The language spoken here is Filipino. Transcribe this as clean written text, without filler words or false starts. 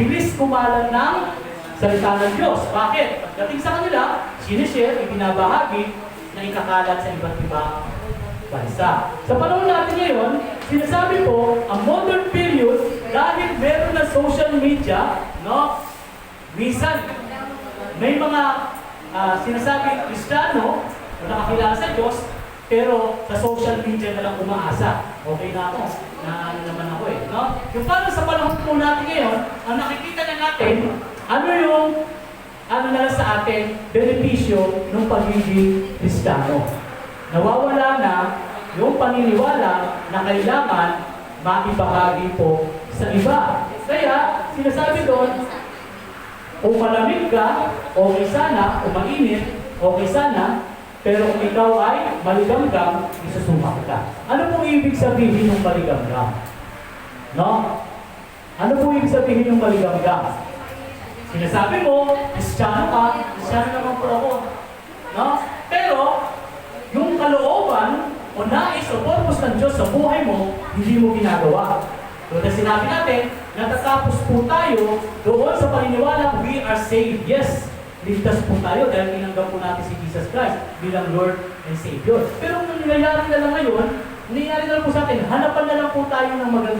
mabilis kumalat ng salita ng Diyos. Bakit? Pagdating sa kanila, sinishare, ibinabahagi na ikakalat sa iba't ibang bansa. Sa panahon natin ngayon, sinasabi po, ang modern period, dahil meron na social media, no? Minsan, may mga sinasabi Kristiyano na nakakilala sa Diyos, pero sa social media na lang umaasa. Okay na ako, na ano naman ako eh. No? Yung paano sa panahon po natin ngayon, ang nakikita na natin, ano yung ano na lang sa atin, benepisyo ng pagiging Kristiyano. Nawawala na yung paniniwala na kailangan maibahagi po sa iba. Kaya, sinasabi doon, kung malamig ka, okay sana, kung mainit, okay sana, pero kung ikaw ay maligamgam, isusumak ka. Ano pong ibig sabihin ng maligamgam? No? Ano pong ibig sabihin ng maligamgam? Sinasabi mo, Kristiyano ka, Kristiyano naman po ako. No? Pero, yung kalooban o nais o purpose ng Diyos sa buhay mo, hindi mo ginagawa. So, na sinabi natin, natatapos po tayo doon sa paniniwala, we are saved. Yes, ligtas po tayo dahil tinanggap po natin si Jesus Christ bilang Lord and Savior. Pero kung nangyayari na lang ngayon, nangyayari na lang po sa atin, hanapan na lang po tayo ng magandang